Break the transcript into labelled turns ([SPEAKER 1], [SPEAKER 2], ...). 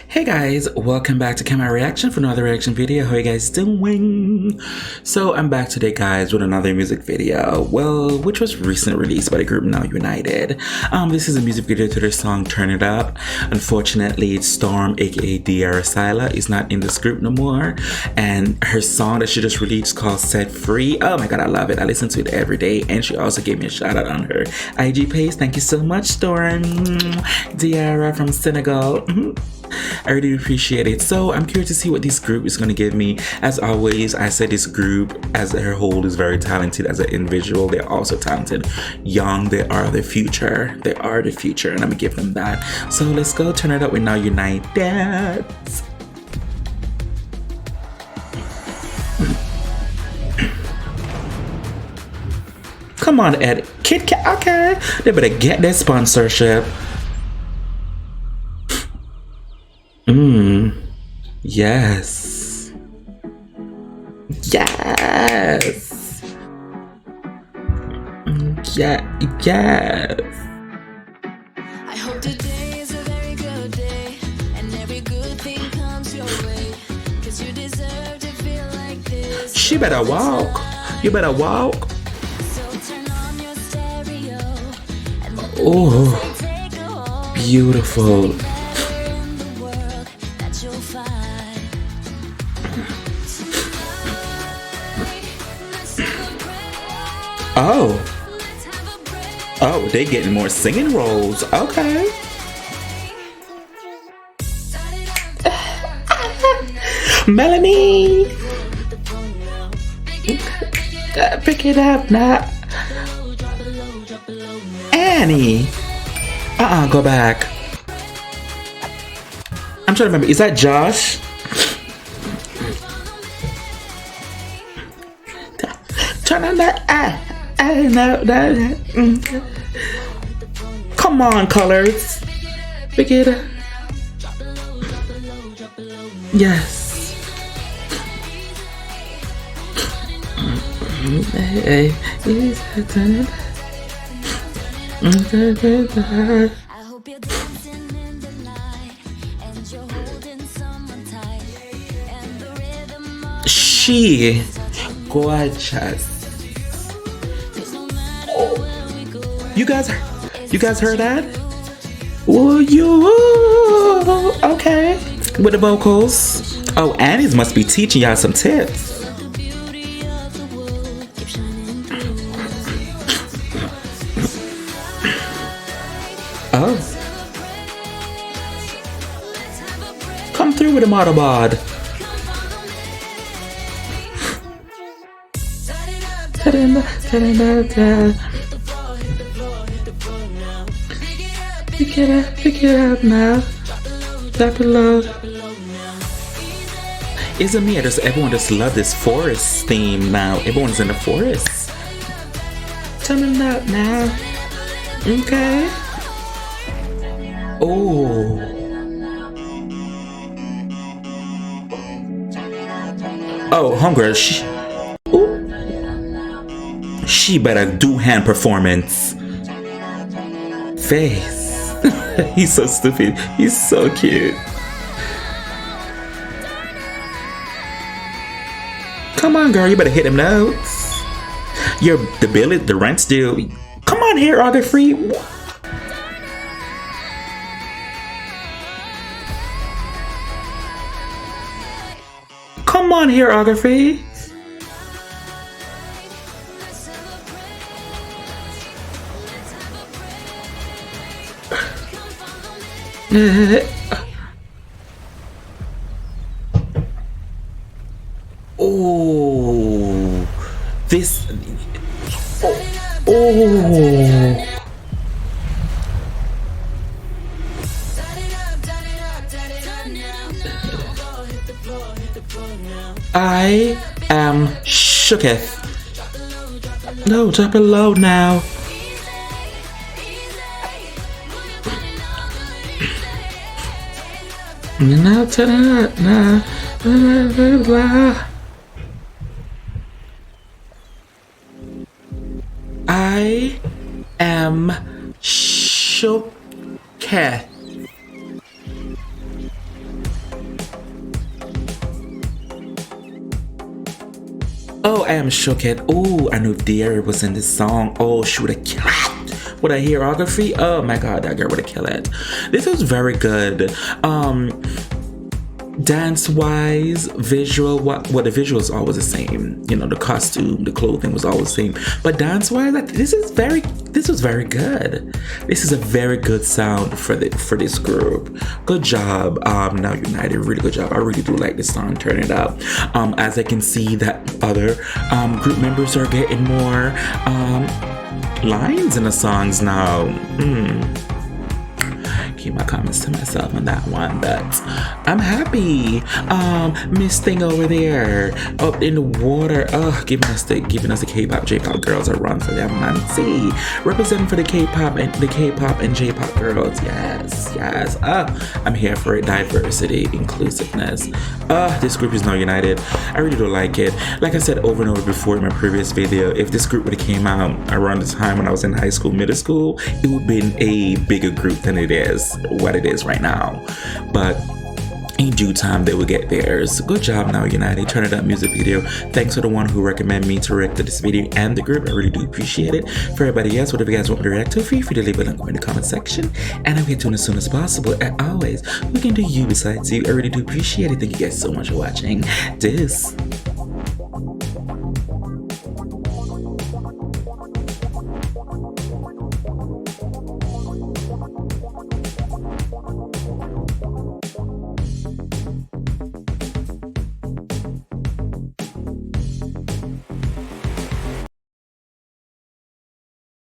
[SPEAKER 1] Hey guys, welcome back to Kemari reaction for another reaction video. How are you guys doing? So I'm back today guys with another music video, well, which was recently released by the group Now United. This is a music video to their song Turn It Up. Unfortunately, Storm aka Diara Sila is not in this group no more, and her song that she just released called Set Free, oh my god, I love it. I listen to it every day, and she also gave me a shout out on her IG page. Thank you so much, Storm. Diara from Senegal. I really appreciate it. So I'm curious to see what this group is going to give me. As always, I said this group as a whole is very talented as an individual. They're also talented. Young, they are the future. They are the future, and I'm going to give them that. So let's go turn it up with Now United. Come on, Ed. Kit Kat, okay. They better get their sponsorship. Yes. Yes. Yeah, yes.
[SPEAKER 2] I hope today is a very good day, and every good thing comes your way, 'cause you deserve to feel like this.
[SPEAKER 1] She better walk. You better walk.
[SPEAKER 2] So turn on your stereo and let the
[SPEAKER 1] Oh,
[SPEAKER 2] music take a hold.
[SPEAKER 1] beautiful.
[SPEAKER 2] In the world that you'll find.
[SPEAKER 1] Oh. Oh, they getting more singing roles. Okay. Melanie. Pick it up now. Annie. Go back. I'm trying to remember. Is that Josh? Turn on that. No. Come on, colors. Pick it up. Yes.
[SPEAKER 2] I hope you're dancing in the night and you're holding someone tight, and the rhythm of
[SPEAKER 1] She gorgeous.
[SPEAKER 2] where we go.
[SPEAKER 1] You guys heard that? Oh, you okay? With the vocals. Oh, Annie's must be teaching y'all some tips.
[SPEAKER 2] Let the beauty of the world keep shining through.
[SPEAKER 1] Oh, come through with the Autobot. Pick it up now. Drop it low. Isn't me? Everyone just love this forest theme now. Everyone's in the forest. Turn it up now. Okay. Oh. Oh, hunger. She better do hand performance. Face. He's so stupid. He's so cute. Come on, girl. You better hit them notes. The rent's due. Come on here, August Free. Come on here, August Free. Oh, this. Oh. I am shooketh. No, drop it low now. Now turn it up now. Blah, blah, blah. I am shook. Oh, I am shook. Oh, I knew Dear was in this song. Oh, she would have killed it. What a choreography. Oh my god, that girl would have killed it. This was very good. Dance wise, visual, what the visual is always the same. You know, the costume, the clothing was always the same. But dance wise, this was very good. This is a very good sound for this group. Good job, Now United, really good job. I really do like this song, Turn It Up. As I can see that other group members are getting more lines in the songs now. Keep my comments to myself on that one, but I'm happy. Miss Thing over there up in the water, giving us the K-pop, J-pop girls a run for them, man. See, representing for the K-pop and J-pop girls. Yes. I'm here for it. Diversity, inclusiveness. This group is Now United. I really do like it. Like I said over and over before in my previous video, if this group would have came out around the time when I was in high school, middle school, it would have been a bigger group than it is. What it is right now, but in due time they will get theirs. Good job, Now United. Turn It Up music video. Thanks to the one who recommended me to react to this video and the group. I really do appreciate it. For everybody else, whatever you guys want me to react to, feel free to leave a link in the comment section, and I'll get to it as soon as possible. As always, we can do you besides you. I really do appreciate it. Thank you guys so much for watching this.